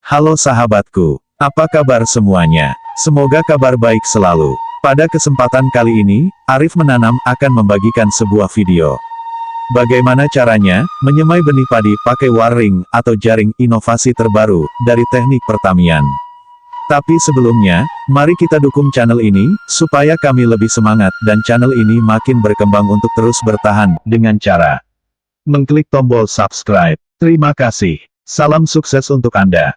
Halo sahabatku, apa kabar semuanya? Semoga kabar baik selalu. Pada kesempatan kali ini, Arif Menanam akan membagikan sebuah video. Bagaimana caranya menyemai benih padi pakai waring atau jaring, inovasi terbaru dari teknik pertanian. Tapi sebelumnya, mari kita dukung channel ini, supaya kami lebih semangat dan channel ini makin berkembang untuk terus bertahan, dengan cara mengklik tombol subscribe. Terima kasih. Salam sukses untuk Anda.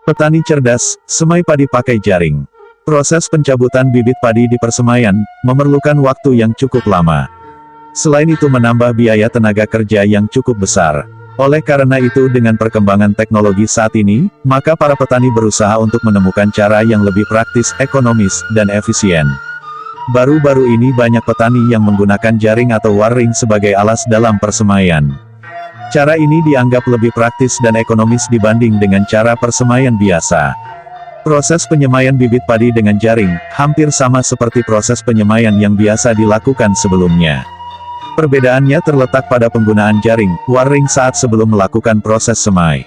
Petani cerdas, semai padi pakai jaring. Proses pencabutan bibit padi di persemaian, memerlukan waktu yang cukup lama. Selain itu menambah biaya tenaga kerja yang cukup besar. Oleh karena itu dengan perkembangan teknologi saat ini, maka para petani berusaha untuk menemukan cara yang lebih praktis, ekonomis, dan efisien. Baru-baru ini banyak petani yang menggunakan jaring atau waring sebagai alas dalam persemaian. Cara ini dianggap lebih praktis dan ekonomis dibanding dengan cara persemaian biasa. Proses penyemaian bibit padi dengan jaring, hampir sama seperti proses penyemaian yang biasa dilakukan sebelumnya. Perbedaannya terletak pada penggunaan jaring, waring saat sebelum melakukan proses semai.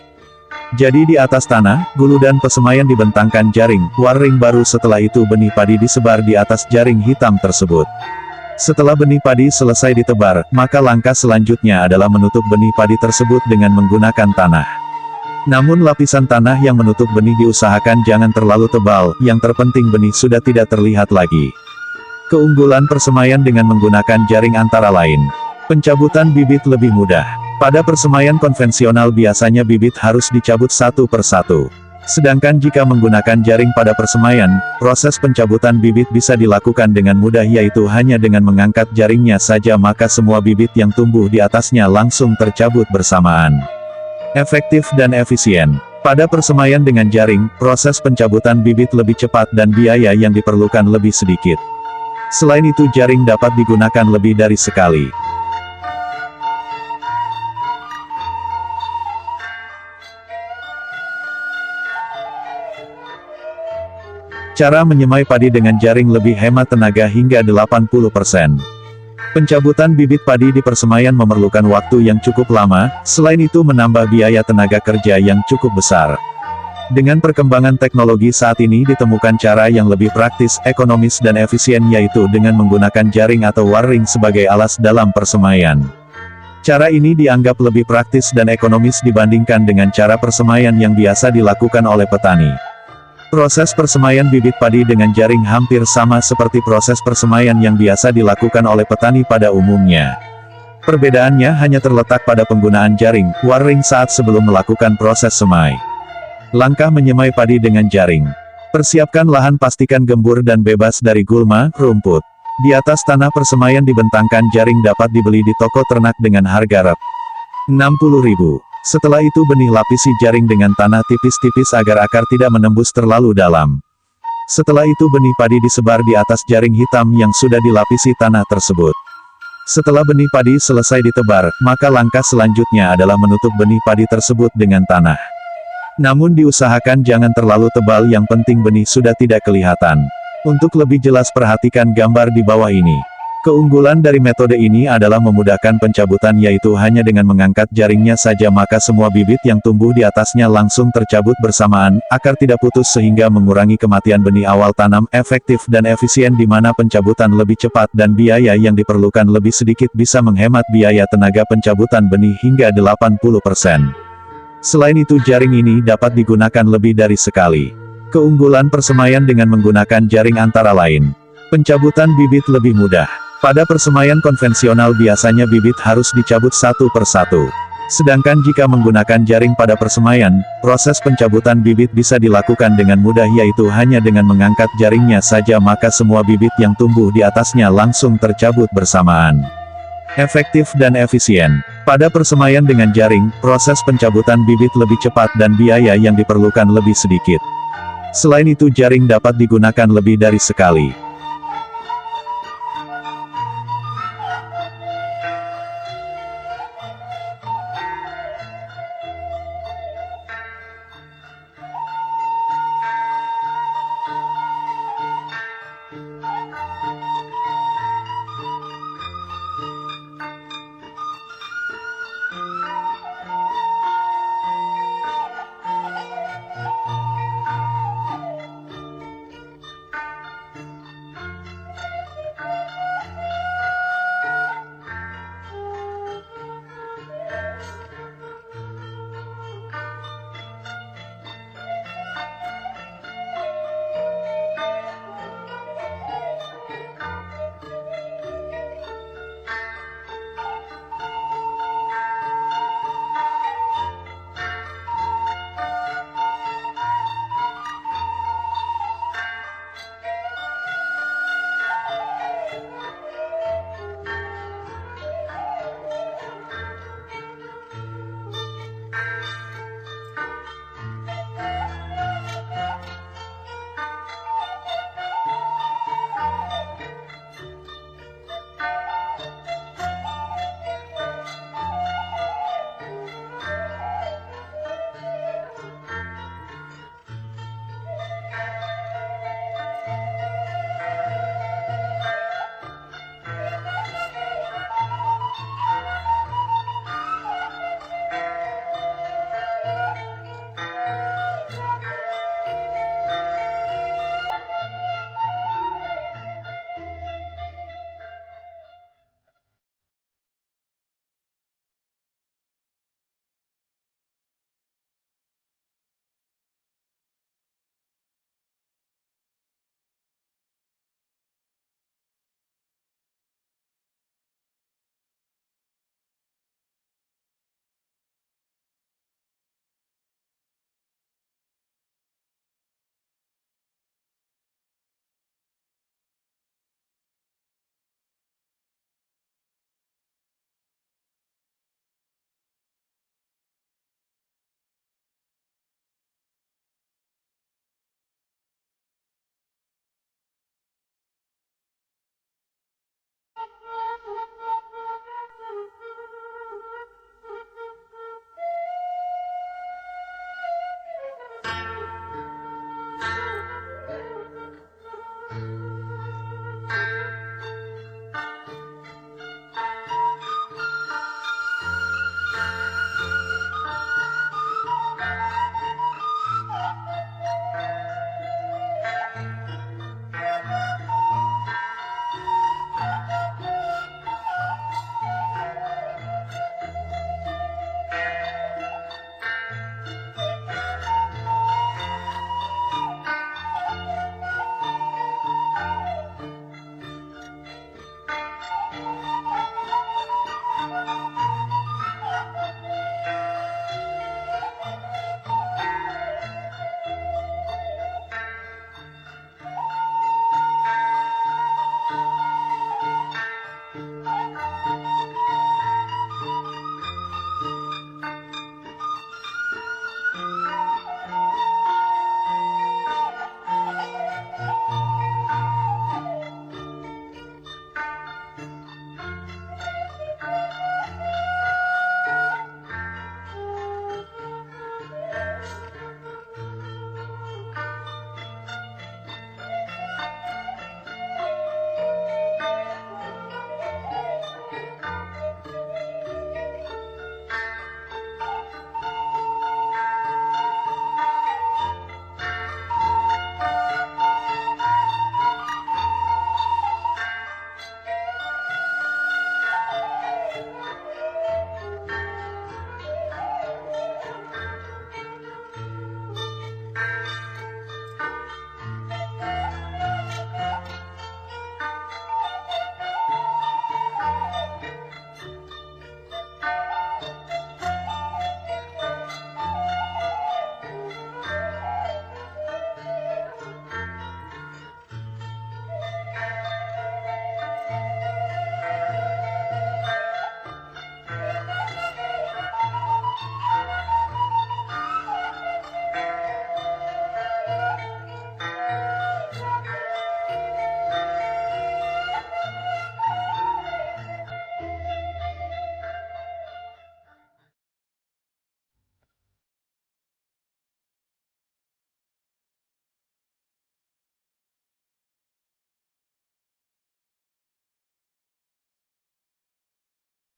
Jadi di atas tanah, gulu dan pesemaian dibentangkan jaring, waring baru setelah itu benih padi disebar di atas jaring hitam tersebut. Setelah benih padi selesai ditebar, maka langkah selanjutnya adalah menutup benih padi tersebut dengan menggunakan tanah. Namun lapisan tanah yang menutup benih diusahakan jangan terlalu tebal, yang terpenting benih sudah tidak terlihat lagi. Keunggulan persemaian dengan menggunakan jaring antara lain. Pencabutan bibit lebih mudah. Pada persemaian konvensional biasanya bibit harus dicabut satu persatu. Sedangkan jika menggunakan jaring pada persemaian, proses pencabutan bibit bisa dilakukan dengan mudah yaitu hanya dengan mengangkat jaringnya saja maka semua bibit yang tumbuh di atasnya langsung tercabut bersamaan. Efektif dan efisien. Pada persemaian dengan jaring, proses pencabutan bibit lebih cepat dan biaya yang diperlukan lebih sedikit. Selain itu jaring dapat digunakan lebih dari sekali. Cara menyemai padi dengan jaring lebih hemat tenaga hingga 80%. Pencabutan bibit padi di persemaian memerlukan waktu yang cukup lama, selain itu menambah biaya tenaga kerja yang cukup besar. Dengan perkembangan teknologi saat ini ditemukan cara yang lebih praktis, ekonomis dan efisien yaitu dengan menggunakan jaring atau waring sebagai alas dalam persemaian. Cara ini dianggap lebih praktis dan ekonomis dibandingkan dengan cara persemaian yang biasa dilakukan oleh petani. Proses persemaian bibit padi dengan jaring hampir sama seperti proses persemaian yang biasa dilakukan oleh petani pada umumnya. Perbedaannya hanya terletak pada penggunaan jaring, waring saat sebelum melakukan proses semai. Langkah menyemai padi dengan jaring. Persiapkan lahan, pastikan gembur dan bebas dari gulma, rumput. Di atas tanah persemaian dibentangkan jaring dapat dibeli di toko ternak dengan harga Rp60.000. Setelah itu benih lapisi jaring dengan tanah tipis-tipis agar akar tidak menembus terlalu dalam. Setelah itu benih padi disebar di atas jaring hitam yang sudah dilapisi tanah tersebut. Setelah benih padi selesai ditebar, maka langkah selanjutnya adalah menutup benih padi tersebut dengan tanah. Namun diusahakan jangan terlalu tebal, yang penting benih sudah tidak kelihatan. Untuk lebih jelas perhatikan gambar di bawah ini. Keunggulan dari metode ini adalah memudahkan pencabutan yaitu hanya dengan mengangkat jaringnya saja maka semua bibit yang tumbuh di atasnya langsung tercabut bersamaan, akar tidak putus sehingga mengurangi kematian benih awal tanam, efektif dan efisien di mana pencabutan lebih cepat dan biaya yang diperlukan lebih sedikit bisa menghemat biaya tenaga pencabutan benih hingga 80%. Selain itu jaring ini dapat digunakan lebih dari sekali. Keunggulan persemaian dengan menggunakan jaring antara lain. Pencabutan bibit lebih mudah. Pada persemaian konvensional biasanya bibit harus dicabut satu persatu. Sedangkan jika menggunakan jaring pada persemaian, proses pencabutan bibit bisa dilakukan dengan mudah yaitu hanya dengan mengangkat jaringnya saja maka semua bibit yang tumbuh di atasnya langsung tercabut bersamaan. Efektif dan efisien. Pada persemaian dengan jaring, proses pencabutan bibit lebih cepat dan biaya yang diperlukan lebih sedikit. Selain itu jaring dapat digunakan lebih dari sekali.